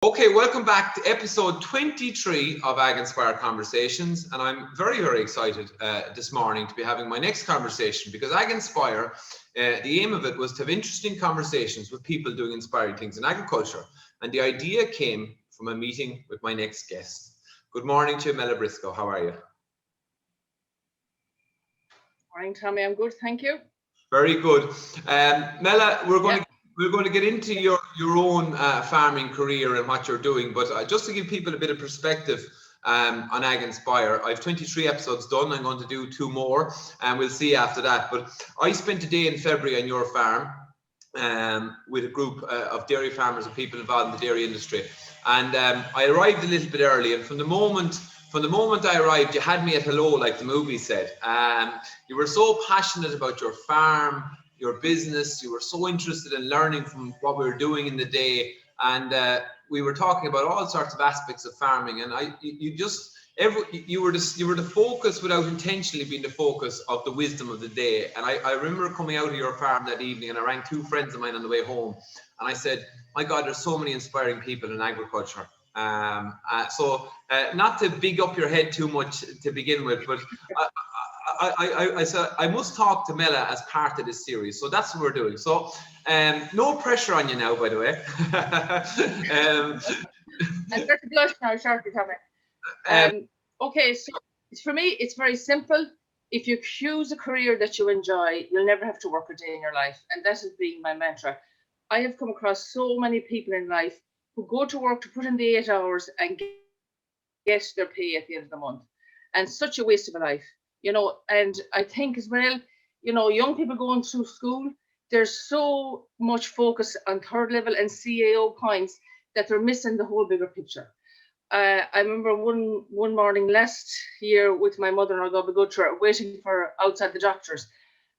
Okay, welcome back to episode 23 of Ag Inspire Conversations. And I'm very, very excited this morning to be having my next conversation because Ag Inspire, the aim of it was to have interesting conversations with people doing inspiring things in agriculture. And the idea came from a meeting with my next guest. Good morning to you, Mella Briscoe. How are you? Morning, Tommy. I'm good, thank you. Very good. Mella, we're going to get into your own farming career and what you're doing, but just to give people a bit of perspective on Ag Inspire, I have 23 episodes done. I'm going to do 2 more, and we'll see after that. But I spent a day in February on your farm with a group of dairy farmers and people involved in the dairy industry, and I arrived a little bit early. And from the moment I arrived, you had me at hello, like the movie said. You were so passionate about your farm, your business. You were so interested in learning from what we were doing in the day, and we were talking about all sorts of aspects of farming. And you were the focus without intentionally being the focus of the wisdom of the day. And I remember coming out of your farm that evening, and I rang 2 friends of mine on the way home, and I said, "My God, there's so many inspiring people in agriculture." So not to big up your head too much to begin with, but I said I must talk to Mella as part of this series, so that's what we're doing. So no pressure on you now, by the way. I'm starting to blush now, shortly, Tommy. Okay, so for me, it's very simple. If you choose a career that you enjoy, you'll never have to work a day in your life, and that has been my mantra. I have come across so many people in life who go to work to put in the 8 hours and get their pay at the end of the month, and such a waste of a life. And I think as well, young people going through school, there's so much focus on third level and CAO points that they're missing the whole bigger picture. I remember one morning last year with my mother-in-law, waiting for outside the doctors,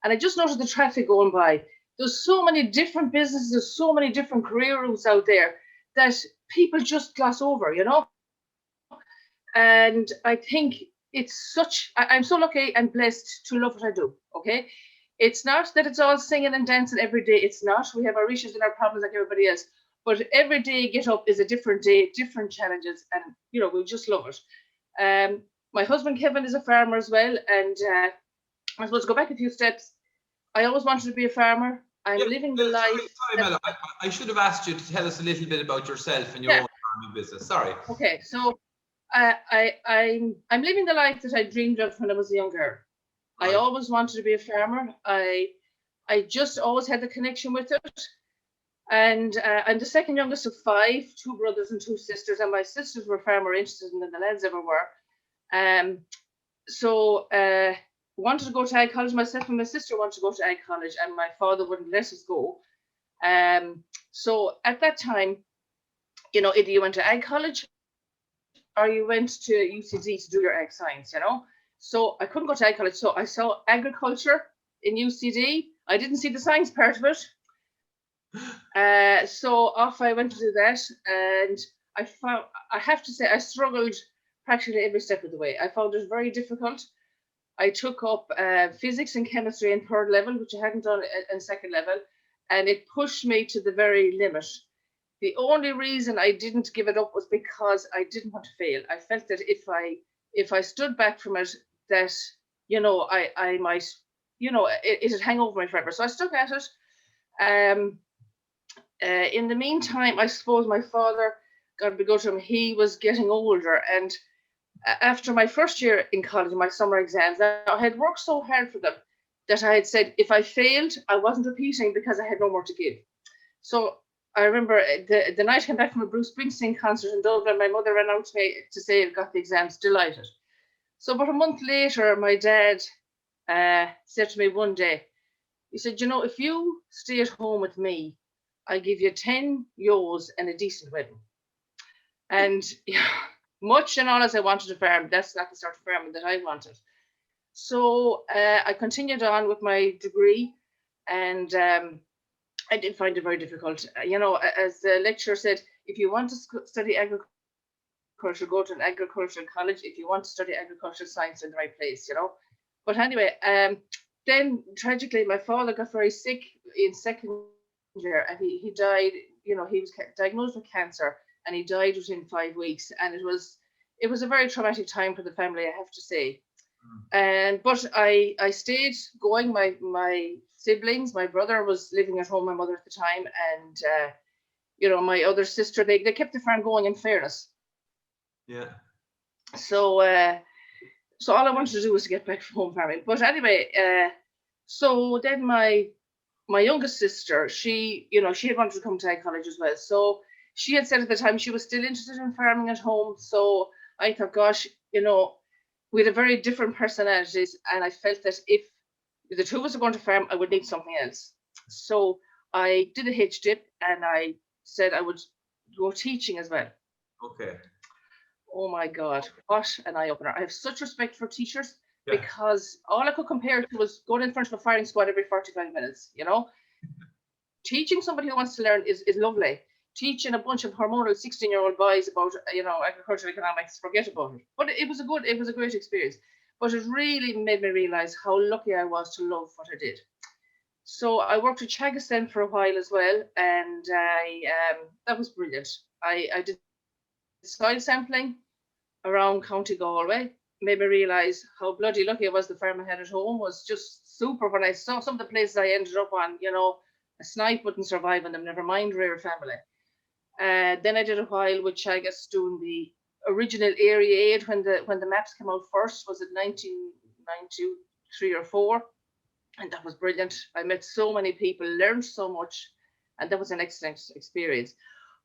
and I just noticed the traffic going by. There's so many different businesses, there's so many different career routes out there that people just gloss over, And I think I'm so lucky and blessed to love what I do, okay? It's not that it's all singing and dancing every day. It's not. We have our issues and our problems like everybody else. But every day get up is a different day, different challenges, and, we just love it. My husband, Kevin, is a farmer as well. And I suppose go back a few steps. I always wanted to be a farmer. I'm living the life. Sorry, Mella. I should have asked you to tell us a little bit about yourself and your own farming business. Sorry. Okay, so I'm living the life that I dreamed of when I was a young girl. Right. I always wanted to be a farmer. I just always had the connection with it. And I'm the second youngest of 5, 2 brothers and 2 sisters, and my sisters were far more interested than the lads ever were. So wanted to go to ag college. Myself and my sister wanted to go to ag college, and my father wouldn't let us go. So at that time, either you went to ag college or you went to UCD to do your ag science, So I couldn't go to ag college. So I saw agriculture in UCD. I didn't see the science part of it. So off I went to do that, and I have to say, I struggled practically every step of the way. I found it very difficult. I took up physics and chemistry in 3rd level, which I hadn't done in 2nd level, and it pushed me to the very limit. The only reason I didn't give it up was because I didn't want to fail. I felt that if I stood back from it, that I might, it'd hang over me forever. So I stuck at it. In the meantime, I suppose my father, God be good to him, he was getting older, and after my first year in college, my summer exams, I had worked so hard for them that I had said if I failed, I wasn't repeating because I had no more to give. So I remember the night I came back from a Bruce Springsteen concert in Dublin, my mother ran out to me to say I got the exams, delighted. So about a month later, my dad said to me one day, he said, if you stay at home with me, I give you 10 euros and a decent wedding. And much and all as I wanted to farm, that's not the sort of farming that I wanted. So I continued on with my degree, and I did find it very difficult. As the lecturer said, if you want to study agriculture, go to an agricultural college. If you want to study agricultural science, in the right place, But anyway, then tragically, my father got very sick in 2nd year, and he died. He was diagnosed with cancer and he died within 5 weeks. And it was a very traumatic time for the family, I have to say. But I stayed going. My siblings, my brother was living at home, my mother at the time, and my other sister, they kept the farm going, in fairness. Yeah. So so all I wanted to do was to get back from home farming. But anyway, so then my youngest sister, she had wanted to come to ag college as well. So she had said at the time she was still interested in farming at home. So I thought, gosh, we had a very different personalities, and I felt that if the two of us are going to farm, I would need something else. So I did a hitch dip, and I said I would go teaching as well. Okay. Oh my God, what an eye opener. I have such respect for teachers, Yeah. because all I could compare to was going in front of a firing squad every 45 minutes, Teaching somebody who wants to learn is lovely. Teaching a bunch of hormonal 16-year-old boys about, agricultural economics, forget about it. But it was a great experience. But it really made me realize how lucky I was to love what I did. So I worked at Chagaston for a while as well, and that was brilliant. I did soil sampling around County Galway. Made me realise how bloody lucky I was. The farm I had at home was just super. When I saw some of the places I ended up on, a snipe wouldn't survive on them, never mind rare family. Then I did a while with Chagas doing the original Area 8 when the maps came out first. Was it 1993 or 4? And that was brilliant. I met so many people, learned so much, and that was an excellent experience.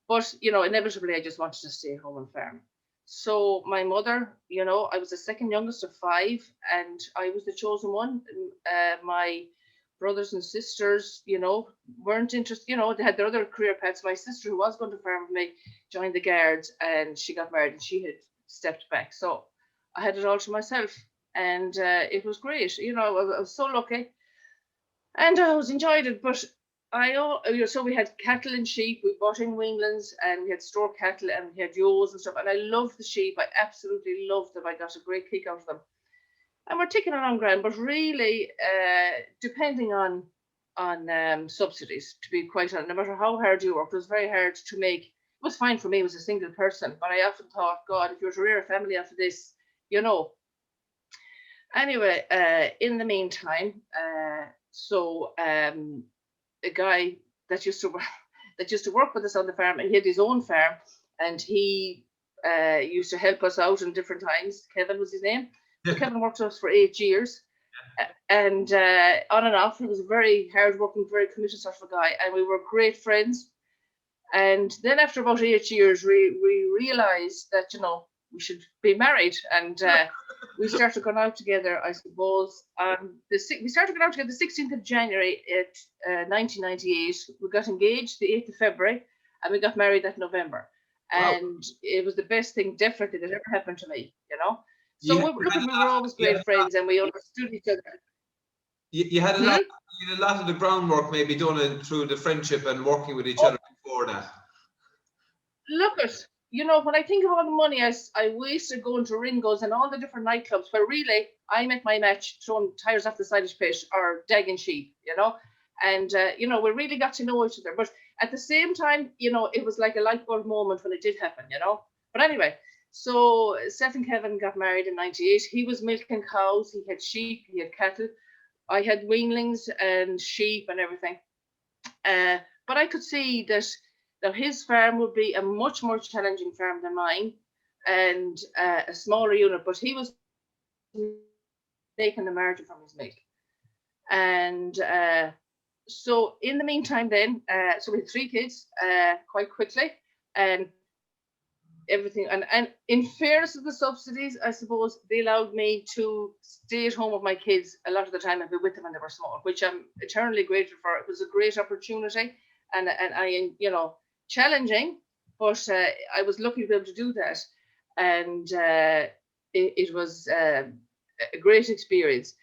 But inevitably, I just wanted to stay home and farm. So my mother, I was the second youngest of 5, and I was the chosen one. My brothers and sisters, weren't interested. They had their other career paths. My sister, who was going to farm with me, joined the Guards, and she got married, and she had stepped back. So I had it all to myself, and it was great. I was so lucky, and I was enjoyed it. But so we had cattle and sheep. We bought in weanlings, and we had store cattle, and we had ewes and stuff. And I loved the sheep. I absolutely loved them. I got a great kick out of them. And we're ticking along grand, but really, depending on subsidies, to be quite honest, no matter how hard you work, it was very hard to make. It was fine for me as a single person, but I often thought, God, if you were to rear a family after this, Anyway, in the meantime, a guy that used to work with us on the farm, and he had his own farm, and he used to help us out in different times. Kevin was his name. So Kevin worked with us for 8 years, and on and off. He was a very hard-working, very committed sort of a guy, and we were great friends. And then after about 8 years, we realised that we should be married, and we started going out together. I suppose we started going out together the 16th of January 1998. We got engaged the 8th of February, and we got married that November. Wow. And it was the best thing, definitely, that ever happened to me. So we were always great friends, and we understood each other. You had a lot of the groundwork maybe done through the friendship and working with each other before that. Look at, when I think of all the money I wasted going to Ringo's and all the different nightclubs, where really I met my match throwing tires off the side of the pit or dagging sheep, and we really got to know each other. But at the same time, it was like a light bulb moment when it did happen, But anyway, so Seth and Kevin got married in 98. He was milking cows, he had sheep, he had cattle. I had weanlings and sheep and everything. But I could see that his farm would be a much more challenging farm than mine, and a smaller unit, but he was making the margin from his milk. And so in the meantime then, so we had 3 kids quite quickly, and everything. And in fairness to the subsidies, I suppose they allowed me to stay at home with my kids a lot of the time and be with them when they were small, which I'm eternally grateful for. It was a great opportunity, and I, challenging, but I was lucky to be able to do that. And it was a great experience.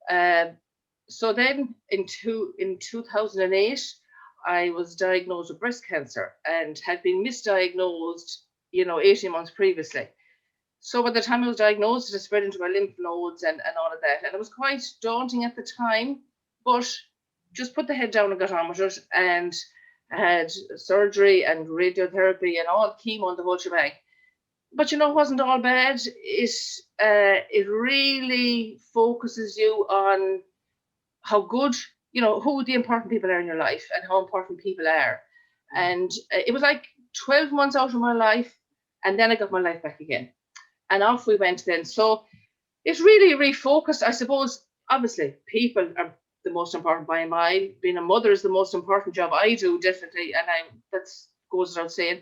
So then in 2008, I was diagnosed with breast cancer and had been misdiagnosed 18 months previously. So by the time I was diagnosed, it spread into my lymph nodes and all of that. And it was quite daunting at the time, but just put the head down and got on with it. And I had surgery and radiotherapy and all chemo and the whole shebang. But it wasn't all bad. It really focuses you on how good, who the important people are in your life and how important people are. And it was like 12 months out of my life, and then I got my life back again. And off we went then. So it really refocused, I suppose. Obviously, people are the most important by a mile. Being a mother is the most important job I do, definitely, and that goes without saying.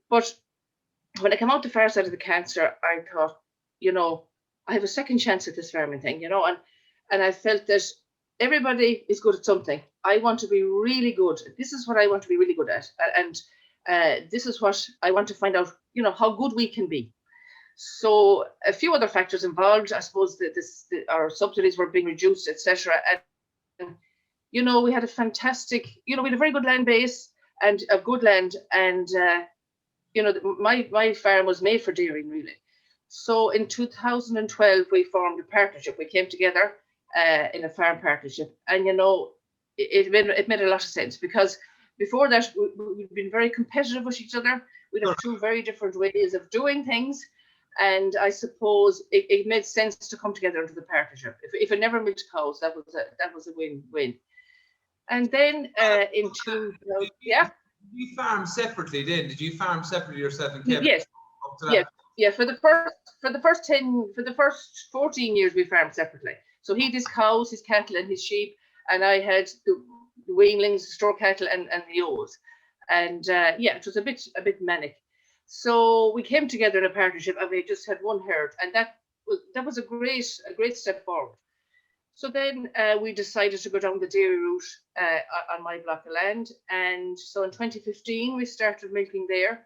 But when I came out the far side of the cancer, I thought, I have a second chance at this farming thing, and I felt that everybody is good at something. I want to be really good. This is what I want to be really good at, and this is what I want to find out, how good we can be. So a few other factors involved. I suppose that our subsidies were being reduced, etc. And we had a fantastic, we had a very good land base and a good land, and my farm was made for dairying, really. So in 2012 we formed a partnership. We came together in a farm partnership, and it made a lot of sense, because before that we'd been very competitive with each other. We'd have two very different ways of doing things. And I suppose it made sense to come together into the partnership. If it never milked cows, that was a win-win. And then Did you farm separately then? Did you farm separately yourself and Kevin? Yes. Yeah. For the first 14 years we farmed separately. So he had his cows, his cattle, and his sheep, and I had the weanlings, store cattle, and the ewes. And it was a bit manic. So we came together in a partnership, and we just had one herd, and that was a great step forward. So then we decided to go down the dairy route on my block of land, and so in 2015 we started milking there,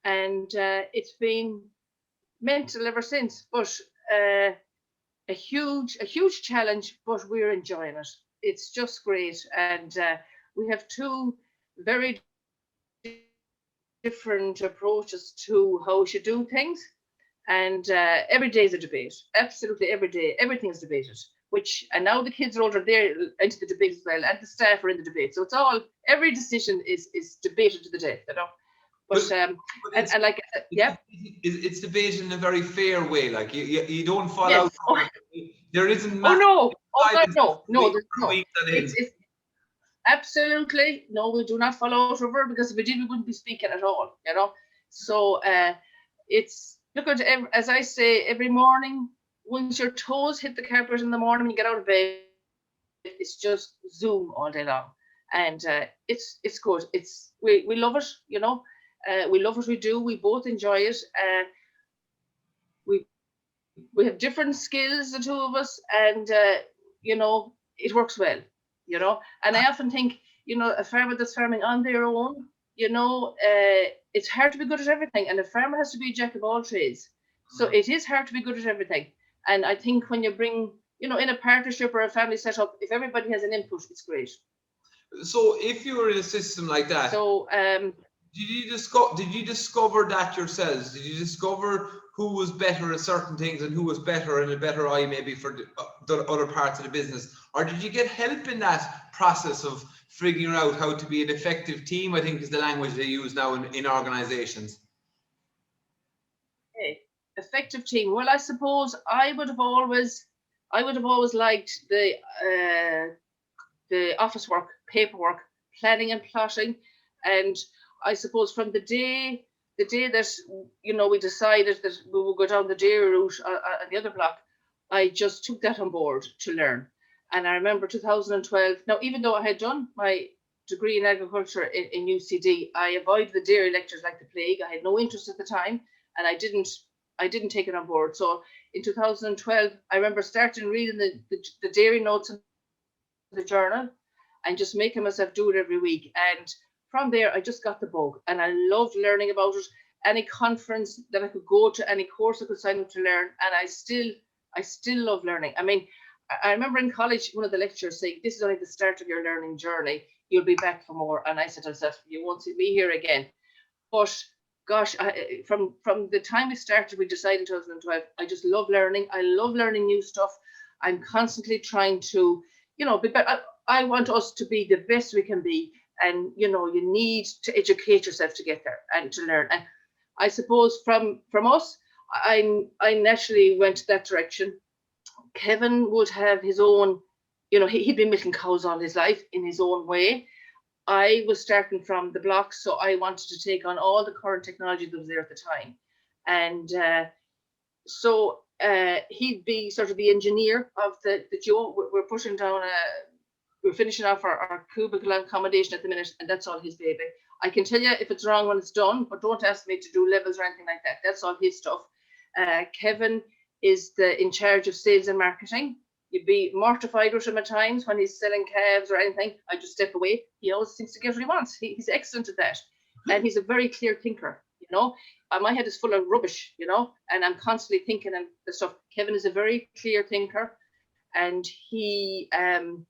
and it's been mental ever since. But a huge challenge, but we're enjoying it. It's just great, and we have two very different approaches to how we should do things, and every day is a debate. Absolutely every day, everything is debated. And now the kids are older, they're into the debate as well, and the staff are in the debate. So every decision is debated to the death, But it's debated in a very fair way. Like you don't fall out. There isn't. No. It's absolutely no. We do not fall out over, because if we did, we wouldn't be speaking at all. So it's as I say, every morning, once your toes hit the carpet in the morning when you get out of bed, it's just Zoom all day long, and it's good. We love it. We love what we do. We both enjoy it. We have different skills, the two of us, and it works well. And I often think, a farmer that's farming on their own, it's hard to be good at everything, and a farmer has to be a jack of all trades. So it is hard to be good at everything. And I think when you bring, in a partnership or a family setup, if everybody has an input, it's great. So if you were in a system like that, did you discover that yourselves? Did you discover who was better at certain things and who was better and a better eye maybe for the other parts of the business? Or did you get help in that process of figuring out how to be an effective team, I think is the language they use now in organizations? Okay. Effective team. Well, I suppose I would have always liked the office work, paperwork, planning and plotting. And I suppose from the day that we decided that we would go down the dairy route on the other block, I just took that on board to learn. And I remember 2012. Now, even though I had done my degree in agriculture in UCD, I avoided the dairy lectures like the plague. I had no interest at the time, and I didn't take it on board. So in 2012, I remember starting reading the dairy notes in the journal and just making myself do it every week. And from there, I just got the bug, and I loved learning about it. Any conference that I could go to, any course I could sign up to learn, and I still love learning. I mean, I remember in college, one of the lecturers saying, "This is only the start of your learning journey. You'll be back for more." And I said to myself, "You won't see me here again." But gosh, from the time we started, we decided in 2012, I just love learning. I love learning new stuff. I'm constantly trying to, be better. I want us to be the best we can be. and you need to educate yourself to get there and to learn. And I suppose from us, I naturally went that direction. Kevin would have his own, he'd been milking cows all his life in his own way. I was starting from the blocks, so I wanted to take on all the current technology that was there at the time. And so he'd be sort of the engineer of the Joe. We're pushing down we're finishing off our cubicle accommodation at the minute, and that's all his baby. I can tell you if it's wrong when it's done, but don't ask me to do levels or anything like that. That's all his stuff. Kevin is in charge of sales and marketing. You'd be mortified with him at times when he's selling calves or anything. I just step away. He always seems to get what he wants. He's excellent at that. And he's a very clear thinker, My head is full of rubbish, and I'm constantly thinking and the stuff. Kevin is a very clear thinker, and I'm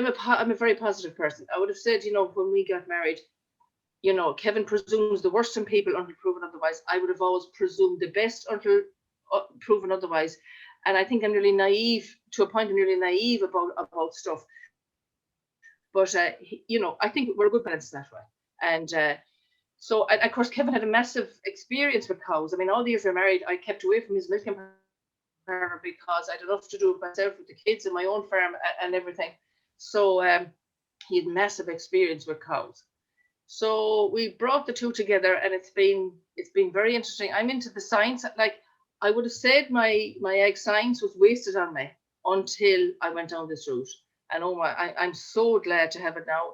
a very positive person. I would have said, when we got married, Kevin presumes the worst in people until proven otherwise. I would have always presumed the best until proven otherwise. And I think I'm really naive to a point. I'm really naive about stuff. But I think we're a good balance that way. And so, and of course, Kevin had a massive experience with cows. I mean, all the years we were married, I kept away from his milking partner because I had enough to do myself with the kids and my own farm and everything. So he had massive experience with cows. So we brought the two together, and it's been very interesting. I'm into the science. Like, I would have said my egg science was wasted on me until I went down this route. And I'm so glad to have it now.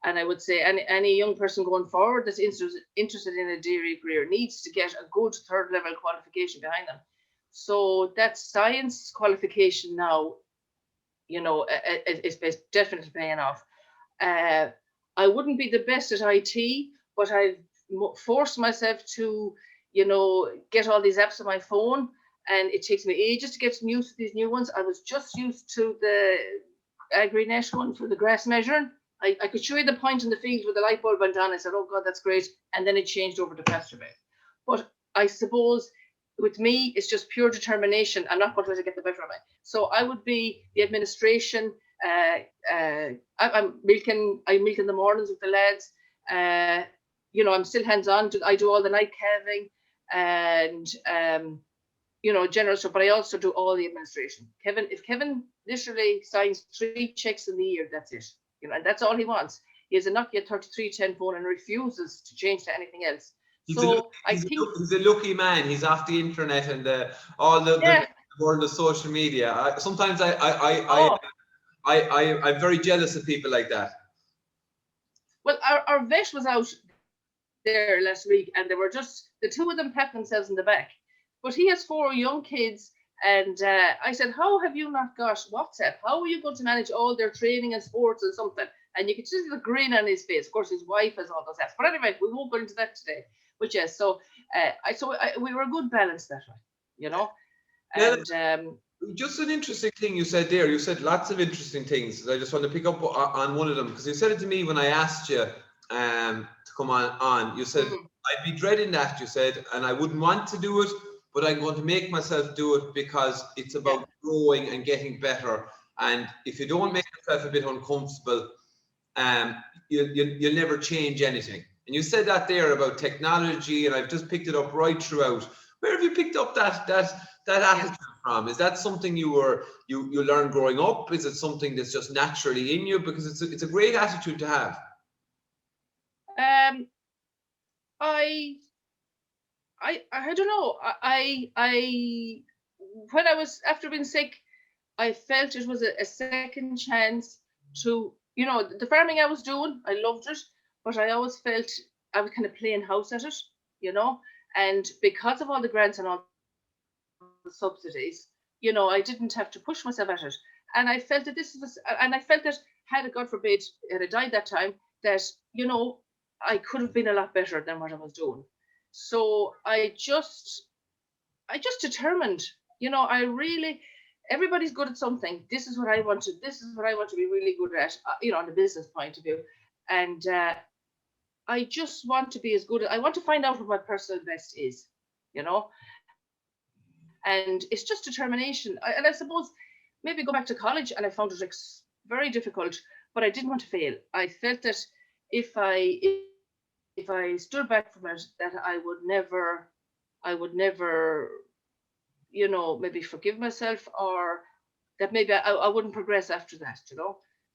And I would say any young person going forward that's interested in a dairy career needs to get a good third level qualification behind them. So that science qualification now, is definitely paying off. I wouldn't be the best at IT, but I've forced myself to, get all these apps on my phone, and it takes me ages to get used to these new ones. I was just used to the AgriNet one for the grass measuring. I could show you the point in the field with the light bulb went on. I said, oh God, that's great. And then it changed over to pasture-based. But I suppose with me, it's just pure determination. I'm not going to let it get the better of me. So I would be the administration. I'm milking in the mornings with the lads. I'm still hands-on. I do all the night calving and, general stuff, but I also do all the administration. If Kevin literally signs 3 checks in the year, that's it. And that's all he wants. He has a Nokia 3310 phone and refuses to change to anything else. He's a lucky man. He's off the internet and all the world of social media. Sometimes I'm very jealous of people like that. Well, our vet was out there last week, and they were just the two of them patting themselves in the back. But he has 4 young kids, and I said, "How have you not got WhatsApp? How are you going to manage all their training and sports and something?" And you could see the grin on his face. Of course, his wife has all those apps. But anyway, we won't go into that today. But yes, so we were a good balance that way, And just an interesting thing you said there. You said lots of interesting things. I just want to pick up on one of them, because you said it to me when I asked you to come on. You said, I'd be dreading that, you said, and I wouldn't want to do it, but I'm going to make myself do it because it's about growing and getting better. And if you don't make yourself a bit uncomfortable, you'll never change anything. And you said that there about technology, and I've just picked it up right throughout. Where have you picked up that attitude from? Is that something you learned growing up? Is it something that's just naturally in you? Because it's a great attitude to have. I don't know. I when I was after being sick, I felt it was a second chance to, the farming I was doing, I loved it, but I always felt I was kind of playing house at it, and because of all the grants and all the subsidies, I didn't have to push myself at it. And I felt that had it, God forbid, had I died that time, that, I could have been a lot better than what I was doing. So I just determined, everybody's good at something. This is what I want to be really good at, on the business point of view. And I just want to be as good. I want to find out what my personal best is, and it's just determination. And I suppose maybe go back to college, and I found it very difficult, but I didn't want to fail. I felt that if I stood back from it, that I would never, maybe forgive myself, or that maybe I wouldn't progress after that,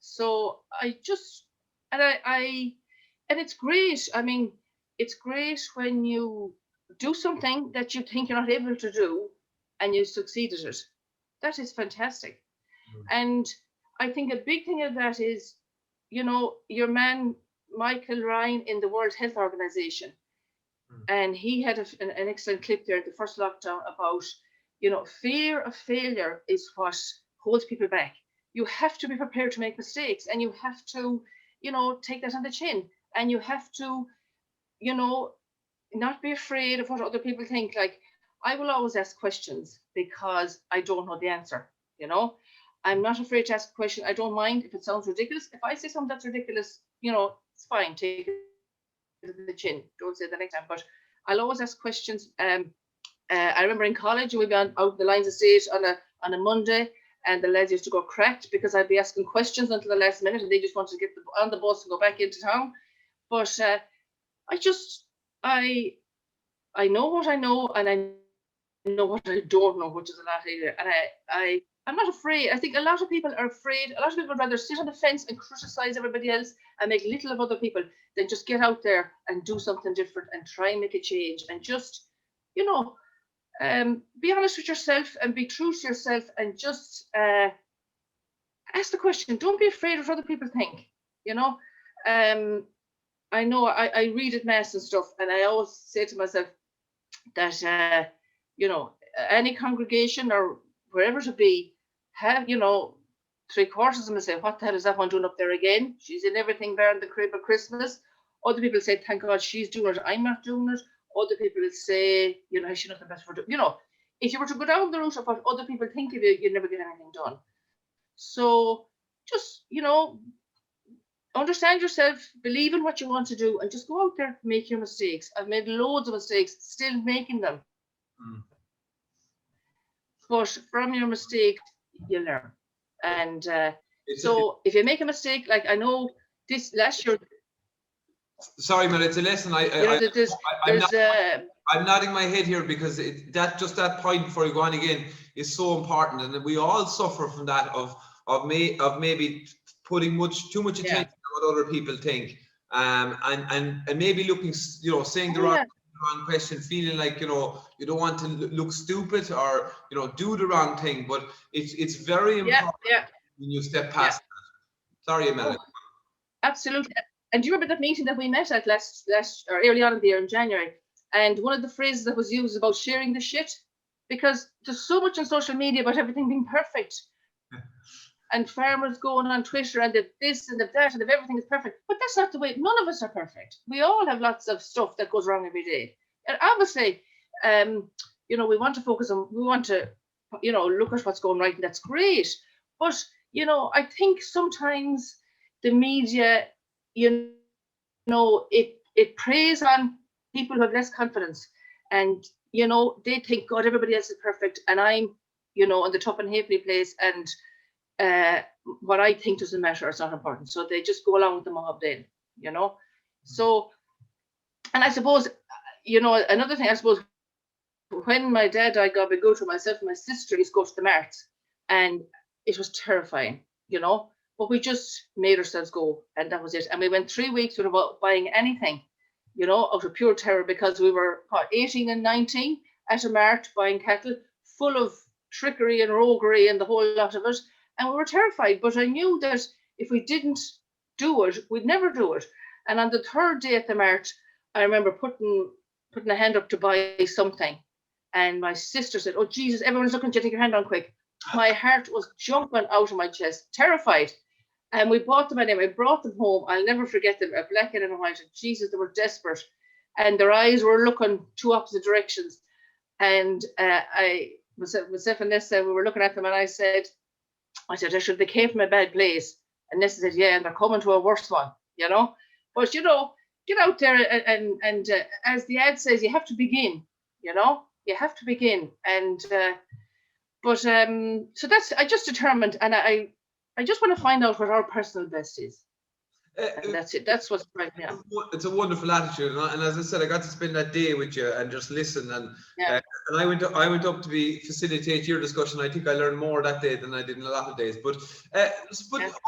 So I just, and and it's great. I mean, it's great when you do something that you think you're not able to do and you succeed at it. That is fantastic. And I think a big thing of that is, your man, Michael Ryan, in the World Health Organization, and he had an excellent clip there at the first lockdown about, fear of failure is what holds people back. You have to be prepared to make mistakes, and you have to, take that on the chin, and you have to, not be afraid of what other people think. Like, I will always ask questions because I don't know the answer, I'm not afraid to ask a question. I don't mind if it sounds ridiculous. If I say something that's ridiculous, it's fine. Take it to the chin. Don't say it the next time. But I'll always ask questions. I remember in college, we'd be out the lines of state on a Monday, and the lads used to go cracked because I'd be asking questions until the last minute, and they just wanted to get on the bus and go back into town. But I know what I know, and I know what I don't know, which is a lot easier. And I'm not afraid. I think a lot of people are afraid. A lot of people would rather sit on the fence and criticize everybody else and make little of other people than just get out there and do something different and try and make a change, and just, be honest with yourself and be true to yourself, and just ask the question. Don't be afraid of what other people think. I know I read at mass and stuff, and I always say to myself that any congregation or wherever to be, have 3/4 of them say, what the hell is that one doing up there again? She's in everything there in the crib at Christmas. Other people say, thank God she's doing it, I'm not doing it. Other people will say, she's nothing better for doing. If you were to go down the route of what other people think of you, you'd never get anything done. So just, understand yourself, believe in what you want to do, and just go out there, make your mistakes. I've made loads of mistakes, still making them. But from your mistakes, you learn. And so if you make a mistake, like I know this last year. Sorry, Mel, it's a lesson. I'm nodding my head here because that point before you go on again is so important, and we all suffer from that of maybe putting too much attention on what other people think, and maybe looking, saying the wrong question, feeling like you don't want to look stupid or do the wrong thing, but it's very important when you step past that. Sorry, Mel. Absolutely. And do you remember that meeting that we met at last or early on in the year in January? And one of the phrases that was used about sharing the shit, because there's so much on social media about everything being perfect. And farmers going on Twitter and this and that and everything is perfect. But that's not the way. None of us are perfect. We all have lots of stuff that goes wrong every day. And obviously, we want to focus on, we want to, look at what's going right, and that's great. But, I think sometimes the media, it preys on people who have less confidence, and they think, God, everybody else is perfect, and I'm in the top and halfpenny place, and what I think doesn't matter, it's not important, so they just go along with the mob then. So, and I suppose another thing, I suppose, when my dad died, God be good to, myself and my sister used to go to the marts, and it was terrifying, but we just made ourselves go, and that was it. And we went 3 weeks without buying anything, out of pure terror, because we were 18 and 19 at a mart buying cattle, full of trickery and roguery and the whole lot of it. And we were terrified. But I knew that if we didn't do it, we'd never do it. And on the third day at the mart, I remember putting a hand up to buy something. And my sister said, oh, Jesus, everyone's looking at you, take your hand on quick. My heart was jumping out of my chest, terrified. And we bought them anyway. I brought them home. I'll never forget them, a black and a white. And Jesus, they were desperate. And their eyes were looking two opposite directions. And myself and Nessa, we were looking at them, and I said, actually, they came from a bad place. And Nessa said, yeah, and they're coming to a worse one, But, get out there and as the ad says, you have to begin, You have to begin. And, so that's, I just determined, and I just want to find out what our personal best is. Uh, And that's it. That's what's driving me on. It's a wonderful attitude, and as I said, I got to spend that day with you and just listen. And Yeah. and I went up to facilitate your discussion. I think I learned more that day than I did in a lot of days. But Yeah.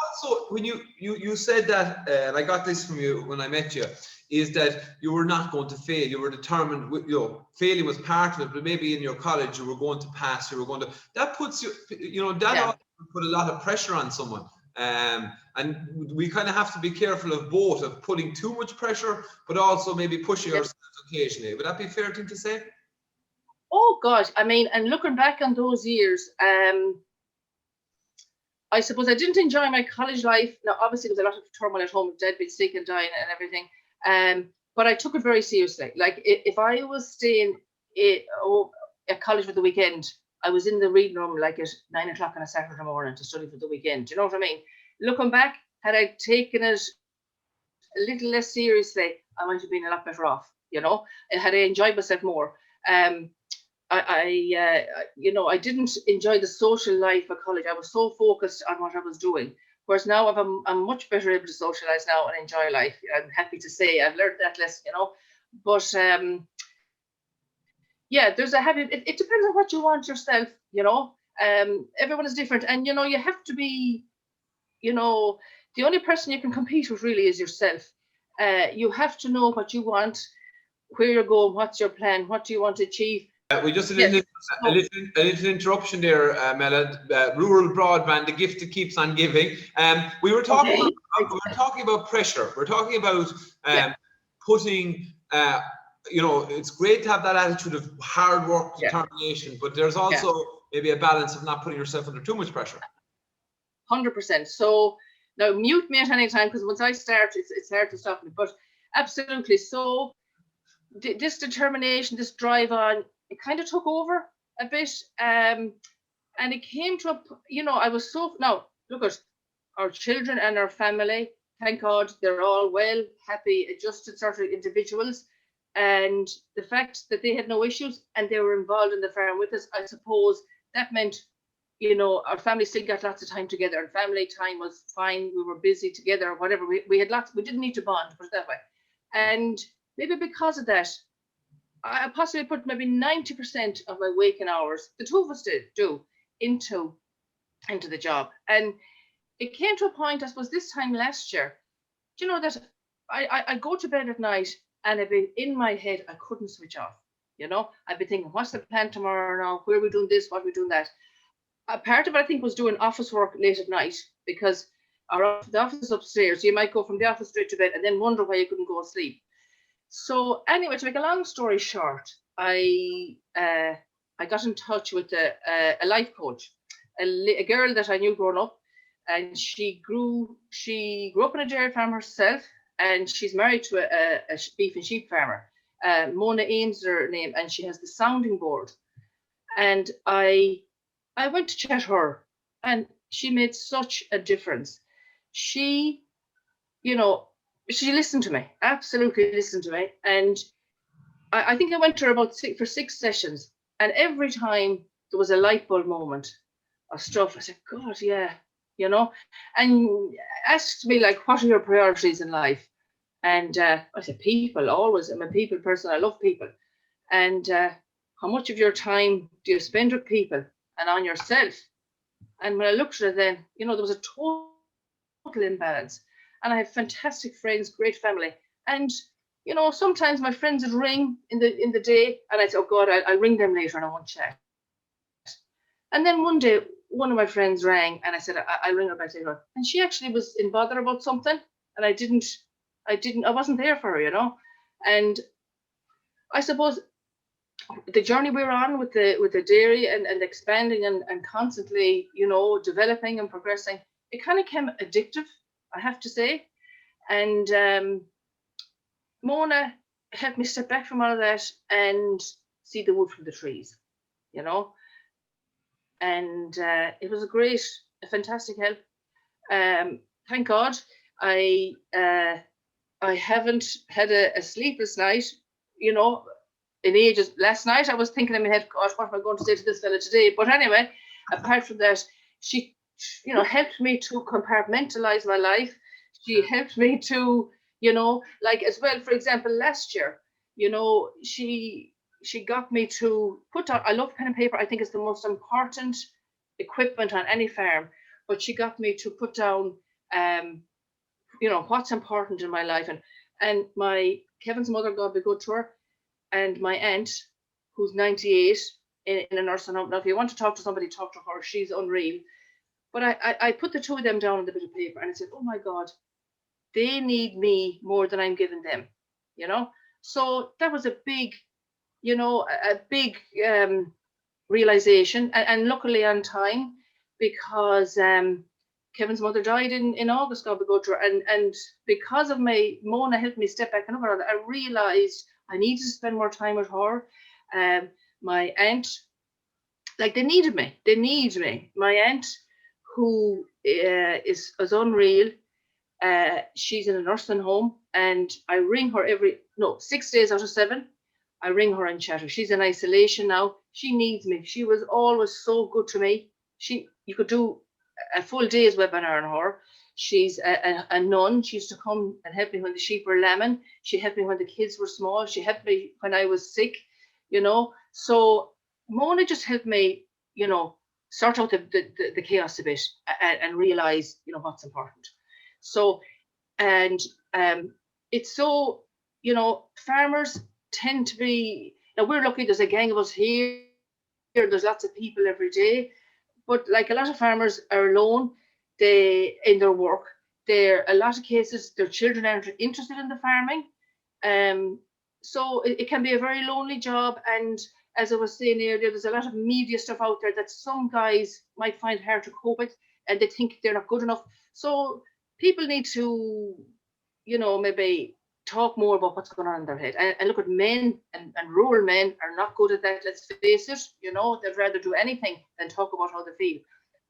also when you said that, and I got this from you when I met you, is that you were not going to fail. You were determined. You know, failing was part of it, but maybe in your college you were going to pass. You were going to. That puts you. You know, that also put a lot of pressure on someone. And we kind of have to be careful of both, of putting too much pressure, but also maybe pushing ourselves occasionally. Would that be a fair thing to say? Oh gosh, I mean, and looking back on those years, I suppose I didn't enjoy my college life. Now, obviously, there was a lot of turmoil at home, with dad being sick and dying and everything. But I took it very seriously. Like if I was staying at college for the weekend, I was in the reading room like at 9 o'clock on a Saturday morning to study for the weekend. Do you know what I mean? Looking back, had I taken it a little less seriously, I might have been a lot better off, you know, and had I enjoyed myself more. I didn't enjoy the social life of college. I was so focused on what I was doing. Whereas now I'm much better able to socialize now and enjoy life. I'm happy to say I've learned that lesson, you know. But there's a habit. It depends on what you want yourself, you know. Everyone is different, and you know you have to be, you know, the only person you can compete with really is yourself. You have to know what you want, where you're going, what's your plan, what do you want to achieve. We just did a little interruption there, Mella. Rural broadband, the gift that keeps on giving. We were talking about pressure. We're talking about putting. You know, it's great to have that attitude of hard work, determination, but there's also maybe a balance of not putting yourself under too much pressure. 100%. So now mute me at any time, because once I start, it's hard to stop me. But absolutely. So this determination, this drive on, it kind of took over a bit, and it came to I was so now look at our children and our family. Thank God they're all well, happy, adjusted sort of individuals. And the fact that they had no issues and they were involved in the farm with us, I suppose that meant, you know, our family still got lots of time together, and family time was fine. We were busy together, whatever. We had lots, we didn't need to bond, put it that way. And maybe because of that, I possibly put maybe 90% of my waking hours, the two of us do, into the job. And it came to a point, I suppose, this time last year, you know, that I go to bed at night, and I'd be in my head, I couldn't switch off. You know, I'd be thinking, what's the plan tomorrow now? Where are we doing this? What are we doing that? A part of it, I think, was doing office work late at night, because the office is upstairs. So you might go from the office straight to bed and then wonder why you couldn't go to sleep. So anyway, to make a long story short, I got in touch with a life coach, a girl that I knew growing up, and she grew up in a dairy farm herself. And she's married to a beef and sheep farmer. Mona Ames is her name, and she has the sounding board. And I went to chat her, and she made such a difference. She, you know, she listened to me, absolutely listened to me. And I think I went to her for 6 sessions. And every time there was a light bulb moment of stuff, I said, God, yeah, you know, and asked me, like, what are your priorities in life? And I said, people, always. I'm a people person. I love people. And how much of your time do you spend with people and on yourself? And when I looked at it then, you know, there was a total imbalance. And I have fantastic friends, great family. And, you know, sometimes my friends would ring in the day, and I'd say, oh God, I'll ring them later and I won't chat. And then one day, one of my friends rang, and I said, I'll ring her back later. And she actually was in bother about something, and I wasn't there for her, you know. And I suppose the journey we're on with the dairy and expanding and constantly, you know, developing and progressing, it kind of became addictive, I have to say. And Mona helped me step back from all of that and see the wood from the trees, you know. And it was a fantastic help. Thank God I haven't had a sleepless night, you know, in ages. Last night I was thinking in my head, gosh, what am I going to say to this fella today? But anyway, apart from that, she you know, helped me to compartmentalize my life. She helped me to, you know, like as well, for example, last year, you know, she got me to put out, I love pen and paper. I think it's the most important equipment on any farm. But she got me to put down, you know, what's important in my life. And my Kevin's mother, God be good to her, and my aunt, who's 98 in a nursing home. Now, if you want to talk to somebody, talk to her. She's unreal. But I put the two of them down on the bit of paper and I said, oh my God, they need me more than I'm giving them, you know? So that was a big, you know, a big realization, and luckily on time, because Kevin's mother died in August, God be good to her, and because of Mona helped me step back and look at it, I realized I needed to spend more time with her. My aunt, like they needed me. They need me. My aunt, who is unreal, she's in a nursing home, and I ring her 6 days out of 7. I ring her and chat her. She's in isolation now. She needs me. She was always so good to me. You could do a full day's webinar on her. She's a nun. She used to come and help me when the sheep were lambing. She helped me when the kids were small. She helped me when I was sick, you know. So Mona just helped me, you know, sort out the chaos a bit and realize, you know, what's important. So, and it's so, you know, farmers tend to be, now we're lucky there's a gang of us here, there's lots of people every day, but like a lot of farmers are alone in their work. A lot of cases, their children aren't interested in the farming. So it can be a very lonely job. And as I was saying earlier, there's a lot of media stuff out there that some guys might find hard to cope with, and they think they're not good enough. So people need to, you know, maybe talk more about what's going on in their head. And look at men, and rural men are not good at that, let's face it. You know, they'd rather do anything than talk about how they feel.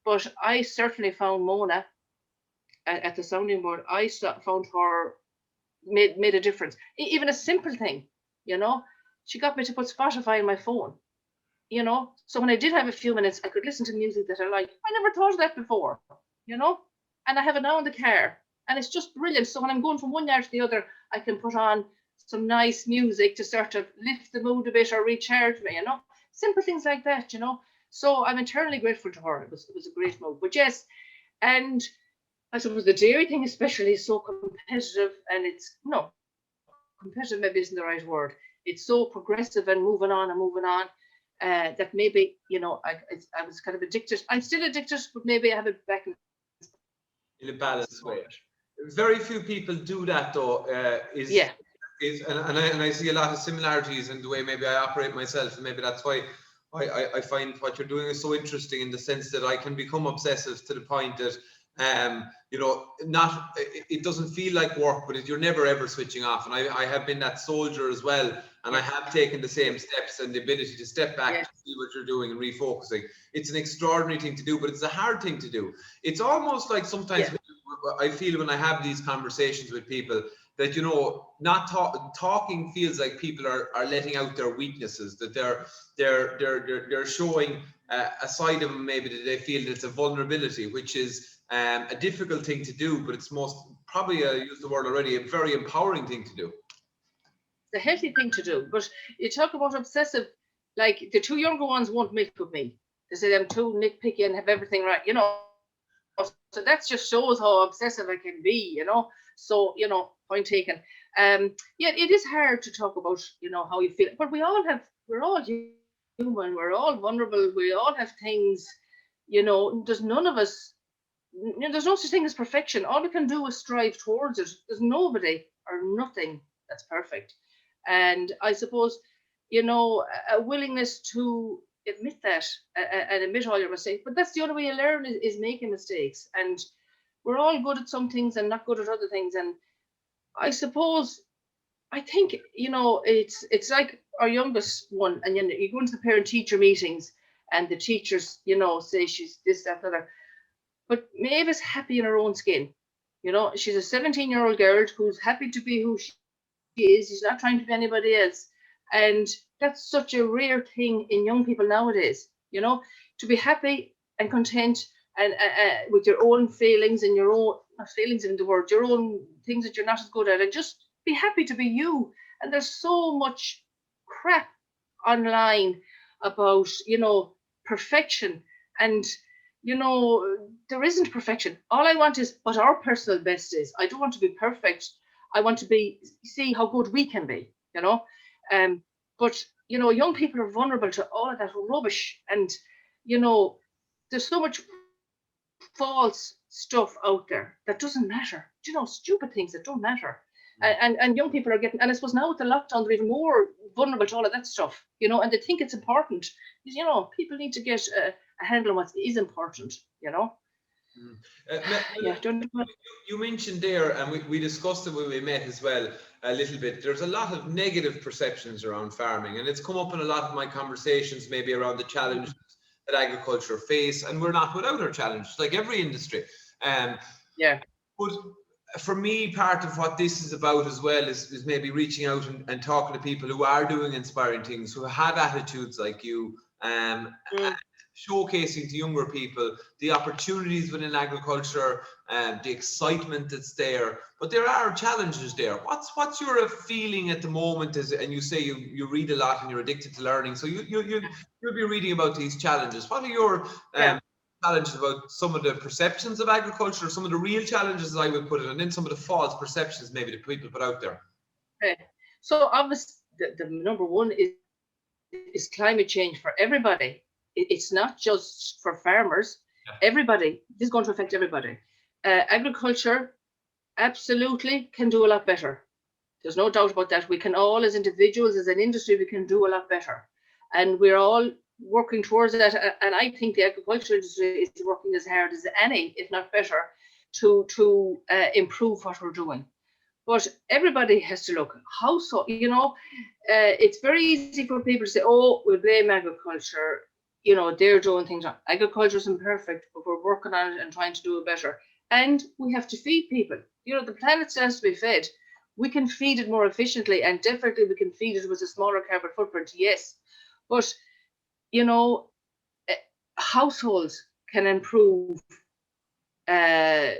But I certainly found Mona at the sounding board. I found her made a difference. Even a simple thing, you know, she got me to put Spotify in my phone, you know, so when I did have a few minutes, I could listen to music that I like. I never thought of that before, you know, and I have it now in the car, and it's just brilliant. So when I'm going from one yard to the other, I can put on some nice music to sort of lift the mood a bit or recharge me, you know, simple things like that, you know. So I'm eternally grateful to her. It was a great move. But yes, and I suppose the dairy thing especially is so competitive, and it's, no, competitive maybe isn't the right word. It's so progressive and moving on that maybe, you know, I was kind of addicted. I'm still addicted, but maybe I have it back in a balanced way. Very few people do that, though. And I see a lot of similarities in the way maybe I operate myself, and maybe that's why I find what you're doing is so interesting, in the sense that I can become obsessive to the point that you know, it doesn't feel like work, but you're never ever switching off. And I have been that soldier as well, and I have taken the same steps, and the ability to step back to see what you're doing and refocusing. It's an extraordinary thing to do, but it's a hard thing to do. It's almost like sometimes I feel when I have these conversations with people that, you know, not talking feels like people are letting out their weaknesses, that they're showing a side of them maybe that they feel that it's a vulnerability, which is a difficult thing to do, but it's probably, I used the word already, a very empowering thing to do. It's a healthy thing to do. But you talk about obsessive, like the two younger ones won't mix with me. They say I'm too nitpicky and have everything right, you know. So that just shows how obsessive I can be, you know. So, you know, point taken. Yeah, it is hard to talk about, you know, how you feel, but we're all human, we're all vulnerable, we all have things, you know. There's none of us, there's no such thing as perfection. All we can do is strive towards it. There's nobody or nothing that's perfect. And I suppose, you know, a willingness to admit that and admit all your mistakes. But that's the only way you learn is making mistakes. And we're all good at some things and not good at other things. And I suppose, I think, you know, it's like our youngest one, and you go into the parent-teacher meetings, and the teachers, you know, say she's this, that, and other. But Maeve's happy in her own skin. You know, she's a 17-year-old girl who's happy to be who she is. She's not trying to be anybody else. And that's such a rare thing in young people nowadays, you know, to be happy and content and with your own failings and your own, not failings in the word, your own things that you're not as good at, and just be happy to be you. And there's so much crap online about, perfection, and there isn't perfection. All I want is what our personal best is. I don't want to be perfect. I want to see how good we can be, but young people are vulnerable to all of that rubbish, and there's so much false stuff out there that doesn't matter. Stupid things that don't matter. And young people are getting, and I suppose now with the lockdown, they're even more vulnerable to all of that stuff, and they think it's important. People need to get a handle on what is important, You mentioned there, and we discussed it when we met as well a little bit, there's a lot of negative perceptions around farming, and it's come up in a lot of my conversations, maybe around the challenges that agriculture face, and we're not without our challenges, like every industry. But for me, part of what this is about as well is maybe reaching out and talking to people who are doing inspiring things, who have attitudes like you, showcasing to younger people the opportunities within agriculture, the excitement that's there. But there are challenges there. What's your feeling at the moment? And you say you read a lot and you're addicted to learning, so you'll be reading about these challenges. What are your challenges about some of the perceptions of agriculture, some of the real challenges, as I would put it, and then some of the false perceptions maybe that people put out there? Okay. So obviously the number one is climate change for everybody. It's not just for farmers. Everybody. This is going to affect everybody. Agriculture absolutely can do a lot better. There's no doubt about that. We can all, as individuals, as an industry, we can do a lot better. And we're all working towards that. And I think the agriculture industry is working as hard as any, if not better, to improve what we're doing. But everybody has to look. How so? It's very easy for people to say, oh, we'll blame agriculture. They're doing things wrong. Agriculture is imperfect, but we're working on it and trying to do it better. And we have to feed people. The planet has to be fed. We can feed it more efficiently, and definitely we can feed it with a smaller carbon footprint, yes. But, households can improve, their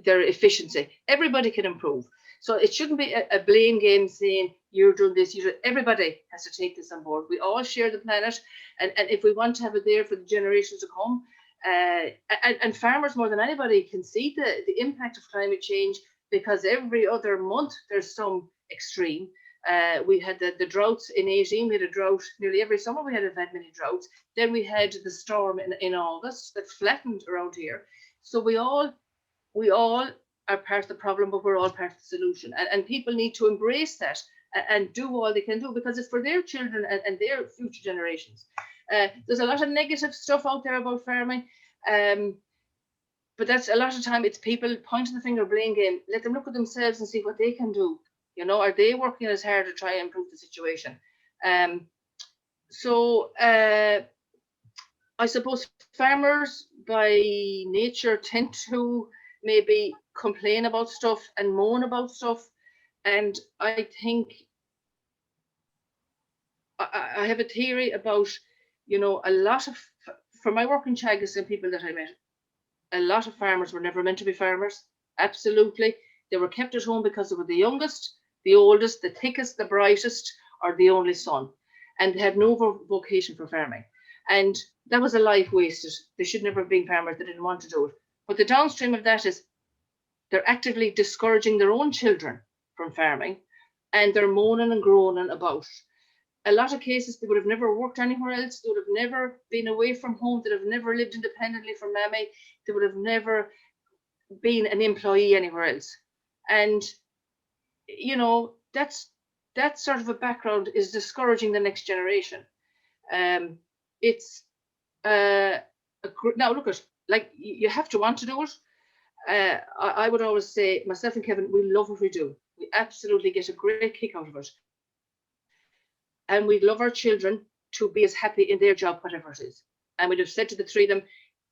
efficiency. Everybody can improve. So it shouldn't be a blame game saying you're doing this. Everybody has to take this on board. We all share the planet, and if we want to have it there for the generations to come, and farmers more than anybody can see the impact of climate change, because every other month there's some extreme. We had the droughts in 18. We had a drought nearly every summer. We had many droughts. Then we had the storm in August that flattened around here. So we all are part of the problem, but we're all part of the solution. And people need to embrace that and do all they can do, because it's for their children and their future generations. There's a lot of negative stuff out there about farming, but that's a lot of time it's people pointing the finger, blame game. Let them look at themselves and see what they can do. Are they working as hard to try and improve the situation? So I suppose farmers by nature tend to maybe complain about stuff and moan about stuff. And I think I have a theory about, a lot of, from my work in Teagasc and people that I met, a lot of farmers were never meant to be farmers. Absolutely. They were kept at home because they were the youngest, the oldest, the thickest, the brightest, or the only son. And they had no vocation for farming. And that was a life wasted. They should never have been farmers. They didn't want to do it. But the downstream of that is they're actively discouraging their own children from farming, and they're moaning and groaning about. A lot of cases, they would have never worked anywhere else. They would have never been away from home. They'd have never lived independently from mammy. They would have never been an employee anywhere else. And, that sort of a background is discouraging the next generation. It's now look at, like, you have to want to do it. I would always say, myself and Kevin, we love what we do. We absolutely get a great kick out of it. And we'd love our children to be as happy in their job, whatever it is. And we'd have said to the three of them,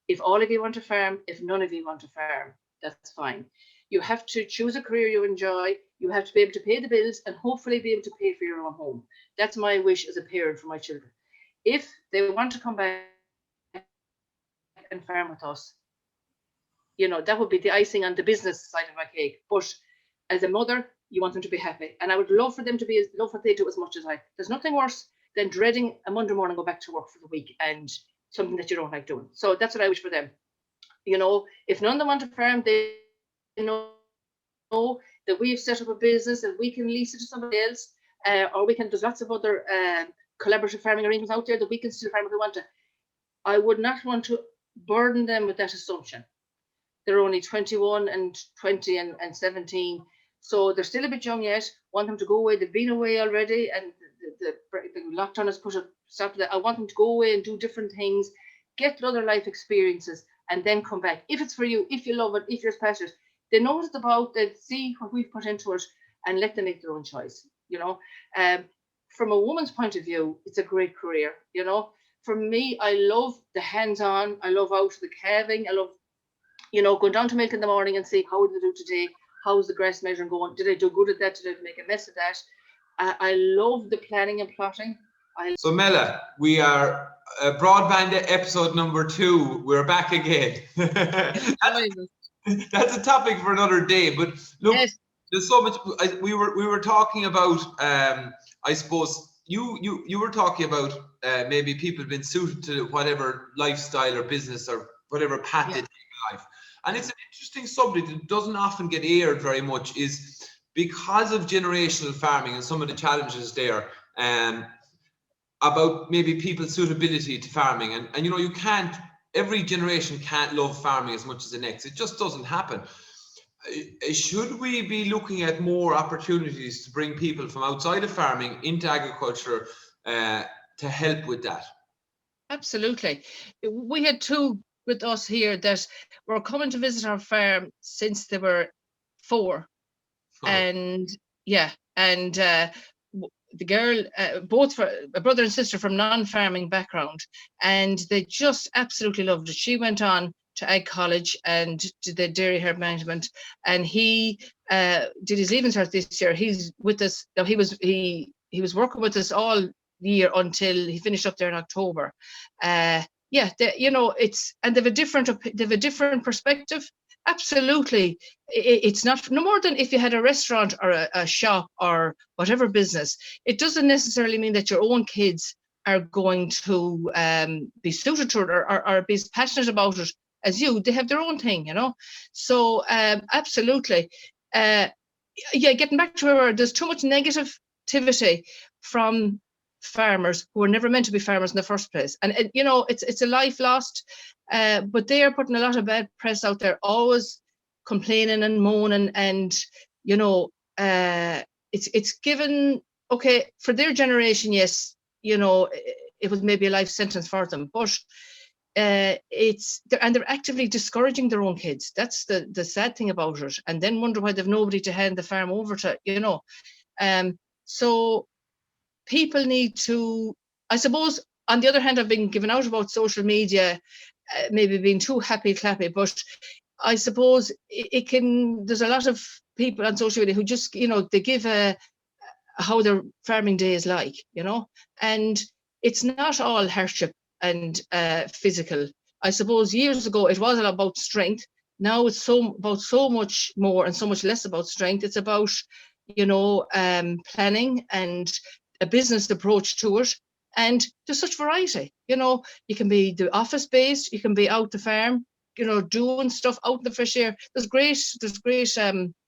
if all of you want to farm, if none of you want to farm, that's fine. You have to choose a career you enjoy. You have to be able to pay the bills and hopefully be able to pay for your own home. That's my wish as a parent for my children. If they want to come back and farm with us. You know, that would be the icing on the business side of my cake. But as a mother, you want them to be happy. And I would love for them to be love what they do as much as I. There's nothing worse than dreading a Monday morning, go back to work for the week and something that you don't like doing. So that's what I wish for them. You know, if none of them want to farm, they know that we've set up a business and we can lease it to somebody else, or we can, there's lots of other collaborative farming arrangements out there that we can still farm if we want to. I would not want to burden them with that assumption. They're only 21 and 20 and 17. So they're still a bit young yet. Want them to go away. They've been away already, and the lockdown has put a stop to that. I want them to go away and do different things, get other life experiences, and then come back. If it's for you, if you love it, if you're passionate, they know what it's about, they see what we've put into it, and let them make their own choice. You know, from a woman's point of view, it's a great career. You know, for me, I love the hands-on. I love out the calving. I love, you know, going down to milk in the morning and see how did I do today. How's the grass measuring going? Did I do good at that? Did I make a mess of that? I love the planning and plotting. So Mella, we are broadband episode number 2. We're back again. That's a topic for another day. But look, yes. There's so much. We were talking about. I suppose you were talking about maybe people have been suited to whatever lifestyle or business or whatever path they take in life. And it's an interesting subject that doesn't often get aired very much, is because of generational farming and some of the challenges there, about maybe people's suitability to farming. And you know, you can't, every generation can't love farming as much as the next. It just doesn't happen. Should we be looking at more opportunities to bring people from outside of farming into agriculture to help with that? Absolutely. We had 2 with us here that were coming to visit our farm since they were 4. Oh. And the girl, both a brother and sister from non-farming background, and they just absolutely loved it. She went on to Ag College and did the dairy herd management, and he did his leaving cert this year. He's with us. He was working with us all year until he finished up there in October. You know, it's, and they've a different perspective. Absolutely. It's not no more than if you had a restaurant or a shop or whatever business. It doesn't necessarily mean that your own kids are going to be suited to it or be as passionate about it as you. They have their own thing, you know. So absolutely. Getting back to where there's too much negativity from farmers who were never meant to be farmers in the first place, and you know, it's a life lost, but they are putting a lot of bad press out there, always complaining and moaning, and you know, it's given, okay, for their generation, yes, you know, it was maybe a life sentence for them, but they're actively discouraging their own kids. That's the sad thing about it, and then wonder why they've nobody to hand the farm over to, you know. So people need to, I suppose, on the other hand, I've been given out about social media, maybe being too happy clappy, but I suppose it can, there's a lot of people on social media who just, you know, they give how their farming day is like, you know, and it's not all hardship and physical. I suppose years ago it was about strength. Now it's about so much more and so much less about strength. It's about, you know, planning and a business approach to it, and there's such variety. You know, you can be the office based, you can be out the farm, you know, doing stuff out in the fresh air. There's great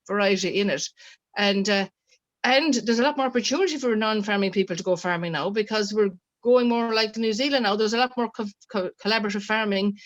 variety in it, and there's a lot more opportunity for non-farming people to go farming now, because we're going more like New Zealand now. There's a lot more collaborative farming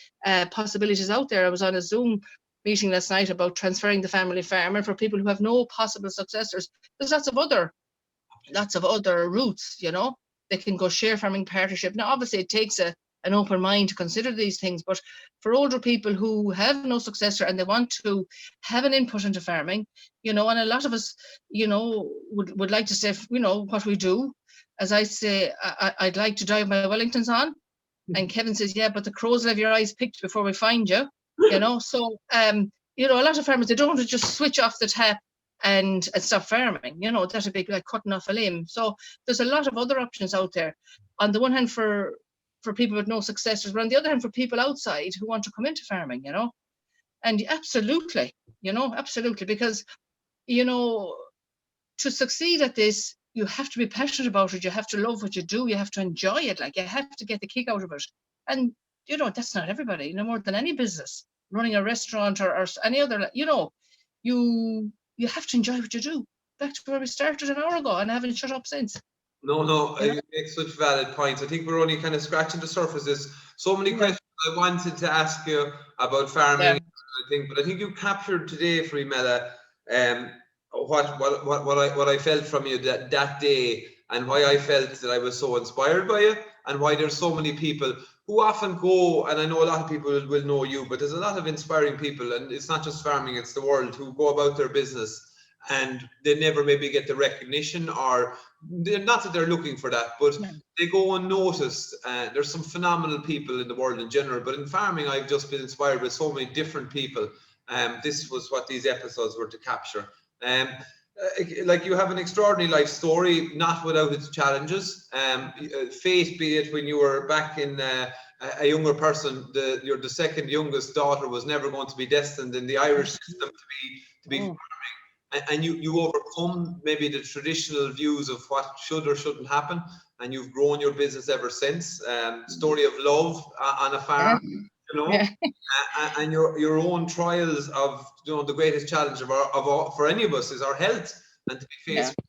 possibilities out there. I was on a Zoom meeting last night about transferring the family farm, and for people who have no possible successors, there's lots of other routes, you know. They can go share farming partnership. Now, obviously, it takes an open mind to consider these things, but for older people who have no successor and they want to have an input into farming, you know, and a lot of us, you know, would like to say, you know, what we do. As I say, I'd like to drive my Wellingtons on, and Kevin says, yeah, but the crows will have your eyes picked before we find you, you know. So, you know, a lot of farmers, they don't want to just switch off the tap and stop farming, you know. That'd be like cutting off a limb. So there's a lot of other options out there. On the one hand, for for people with no successors, but on the other hand, for people outside who want to come into farming, and absolutely, absolutely, because, to succeed at this, you have to be passionate about it. You have to love what you do. You have to enjoy it. Like, you have to get the kick out of it. And, that's not everybody, no more than any business, running a restaurant or any other, you have to enjoy what you do. Back to where we started an hour ago, and I haven't shut up since. No, you make such valid points. I think we're only kind of scratching the surface. There's so many questions I wanted to ask you about farming. But I think you captured today for me, Mella, what I felt from you that day, and why I felt that I was so inspired by you, and why there's so many people who often go, and I know a lot of people will know you, but there's a lot of inspiring people, and it's not just farming, it's the world, who go about their business and they never maybe get the recognition, or not that they're looking for that, but they go unnoticed. There's some phenomenal people in the world in general, but in farming, I've just been inspired by so many different people. This was what these episodes were to capture. Like, you have an extraordinary life story, not without its challenges. Fate, be it when you were back in a younger person, the second youngest daughter was never going to be destined in the Irish system to be farming. And you overcome maybe the traditional views of what should or shouldn't happen, and you've grown your business ever since. Story of love on a farm, and your own trials of, the greatest challenge of all for any of us is our health, and to be faced with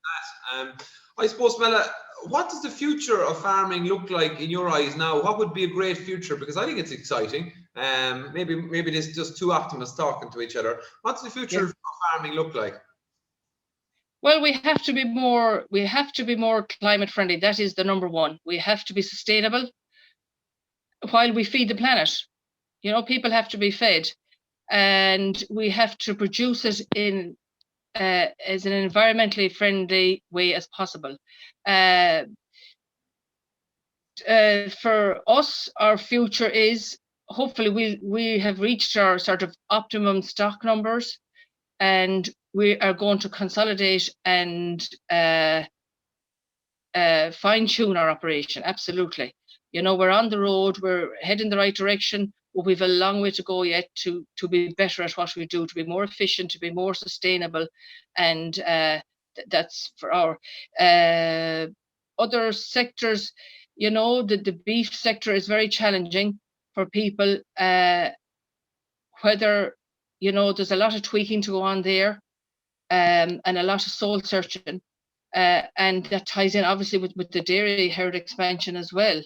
that. I suppose, Mella, what does the future of farming look like in your eyes now? What would be a great future? Because I think it's exciting. Maybe there's just two optimists talking to each other. What's the future of farming look like? Well, we have to be more climate friendly. That is the number one. We have to be sustainable while we feed the planet. People have to be fed, and we have to produce it in as an environmentally friendly way as possible. For us, our future is, hopefully we have reached our sort of optimum stock numbers, and we are going to consolidate and fine-tune our operation. Absolutely. We're on the road, we're heading the right direction, but we've a long way to go yet to be better at what we do, to be more efficient, to be more sustainable. And that's for our other sectors. The beef sector is very challenging for people, whether, there's a lot of tweaking to go on there, and a lot of soul searching, and that ties in obviously with the dairy herd expansion as well,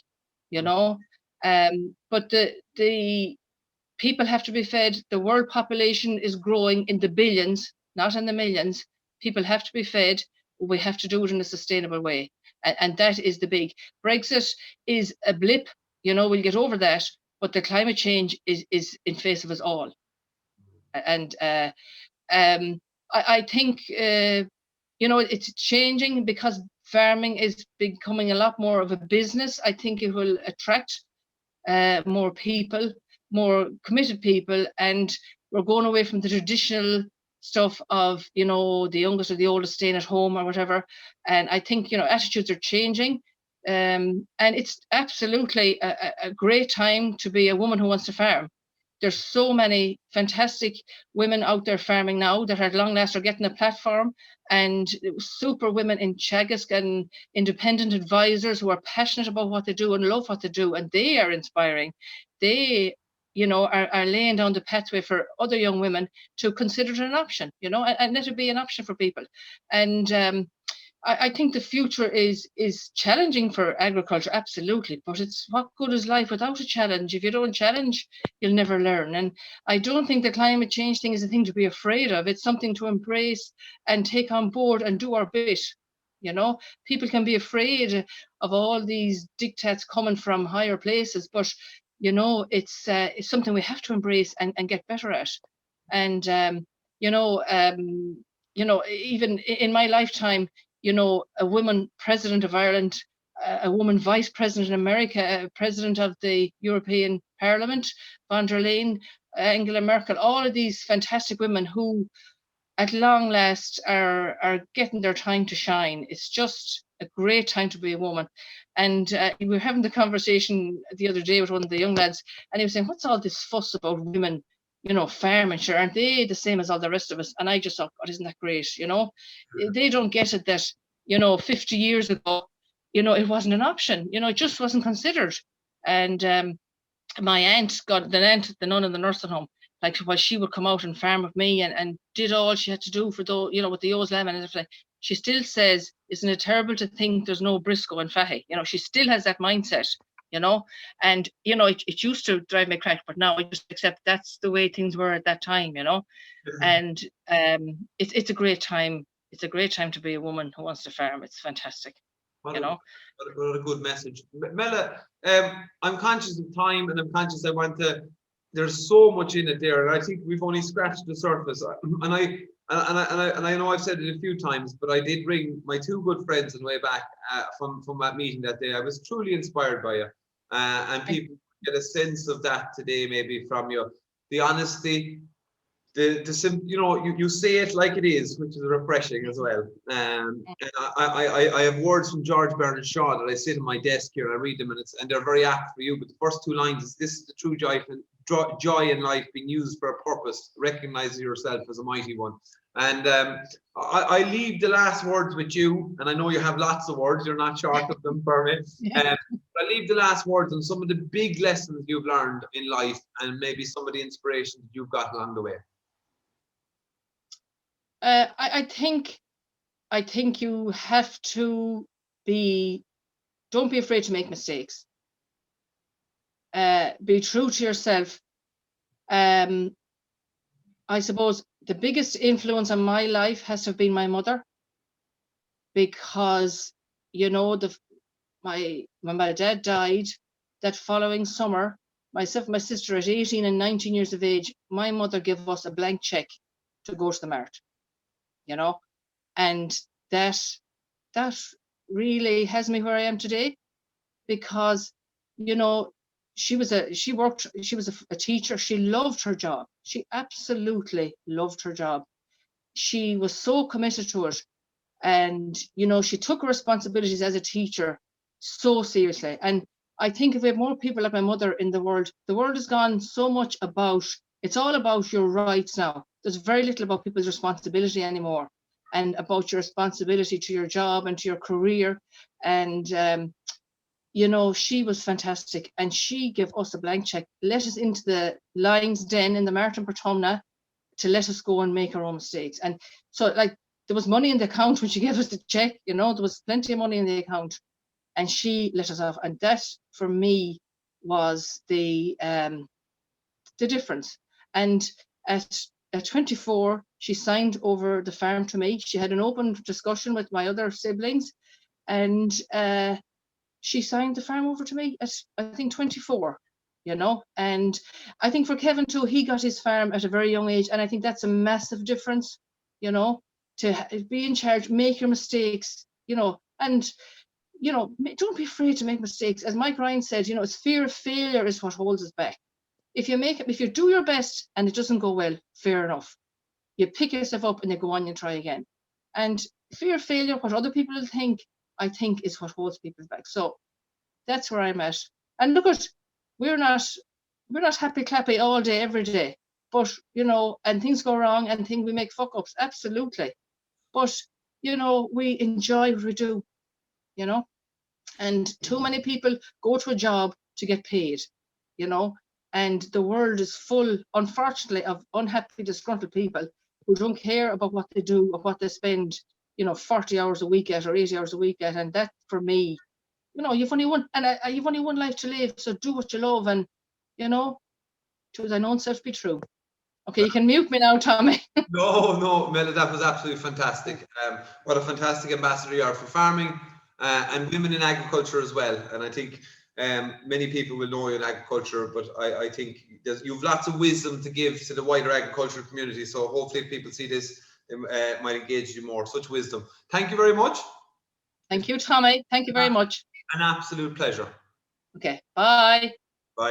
but the people have to be fed. The world population is growing in the billions, not in the millions. People have to be fed. We have to do it in a sustainable way, and that is the big. Brexit is a blip, we'll get over that, but the climate change is in face of us all. And I think it's changing because farming is becoming a lot more of a business. I think it will attract more people, more committed people, and we're going away from the traditional stuff of the youngest or the oldest staying at home or whatever. And I think attitudes are changing, and it's absolutely a great time to be a woman who wants to farm. There's so many fantastic women out there farming now that at long last are getting a platform, and super women in Teagasc and independent advisors who are passionate about what they do and love what they do, and they are inspiring. They are laying down the pathway for other young women to consider it an option, and let it be an option for people. And I think the future is challenging for agriculture, absolutely, but it's what good is life without a challenge? If you don't challenge, you'll never learn. And I don't think the climate change thing is a thing to be afraid of. It's something to embrace and take on board and do our bit. People can be afraid of all these diktats coming from higher places, but it's something we have to embrace and get better at. And even in my lifetime, a woman president of Ireland, a woman vice president in America, president of the European Parliament, von der Leyen, Angela Merkel, all of these fantastic women who at long last are getting their time to shine. It's just a great time to be a woman. And we were having the conversation the other day with one of the young lads, and he was saying, what's all this fuss about women, farming? Sure, aren't they the same as all the rest of us? And I just thought, God, isn't that great? They don't get it that, 50 years ago, it wasn't an option. It just wasn't considered. And my aunt, the nun in the nursing home, like, while she would come out and farm with me and did all she had to do for those, with the O's lemon and everything, she still says, isn't it terrible to think there's no Briscoe in Fahy? She still has that mindset, and, it used to drive me crack, but now I just accept that's the way things were at that time, and it's a great time. It's a great time to be a woman who wants to farm. It's fantastic. What a good message. Mella, I'm conscious of time, and I'm conscious there's so much in it there, and I think we've only scratched the surface. And I know I've said it a few times, but I did ring my two good friends on the way back from that meeting that day. I was truly inspired by you, and people get a sense of that today, maybe from you. The honesty, you say it like it is, which is refreshing as well. And I have words from George Bernard Shaw that I sit on my desk here and I read them, and they're very apt for you. But the first two lines is, "This is the true joy in life, being used for a purpose. Recognize yourself as a mighty one." And I leave the last words with you, and I know you have lots of words. You're not short of them for me. I leave the last words on some of the big lessons you've learned in life, and maybe some of the inspirations you've got along the way. I think you have to don't be afraid to make mistakes. Be true to yourself. I suppose the biggest influence on my life has to have been my mother, because when my dad died that following summer, myself and my sister at 18 and 19 years of age, my mother gave us a blank check to go to the mart, and that really has me where I am today, because she was a teacher. She loved her job. She absolutely loved her job. She was so committed to it, and she took her responsibilities as a teacher so seriously. And I think if we have more people like my mother in the world has gone so much about, it's all about your rights now. There's very little about people's responsibility anymore, and about your responsibility to your job and to your career. And she was fantastic, and she gave us a blank check, let us into the lion's den in the Martin Portumna to let us go and make our own mistakes. And so, like, there was money in the account when she gave us the check, there was plenty of money in the account, and she let us off. And that for me was the difference. And at 24, she signed over the farm to me. She had an open discussion with my other siblings, and she signed the farm over to me at, I think, 24, and I think for Kevin too, he got his farm at a very young age, and I think that's a massive difference, to be in charge, make your mistakes, and don't be afraid to make mistakes. As Mike Ryan said, it's fear of failure is what holds us back. If you do your best and it doesn't go well, fair enough. You pick yourself up and you go on and try again. And fear of failure, what other people will think, I think, is what holds people back. So that's where I'm at. And look at, we're not happy clappy all day, every day. But, and things go wrong and we make fuck ups, absolutely. But, we enjoy what we do, and too many people go to a job to get paid, and the world is full, unfortunately, of unhappy, disgruntled people who don't care about what they do or what they spend, 40 hours a week at or 80 hours a week at. And that, for me, you've only one life to live, so do what you love, and to thine own self be true. Okay, you can mute me now, Tommy. No, Mella, that was absolutely fantastic. What a fantastic ambassador you are for farming and women in agriculture as well. And I think many people will know you in agriculture, but I think you've lots of wisdom to give to the wider agricultural community. So hopefully if people see this, it might engage you more. Such wisdom. Thank you very much. Thank you, Tommy. Thank you very much. An absolute pleasure. Okay, bye.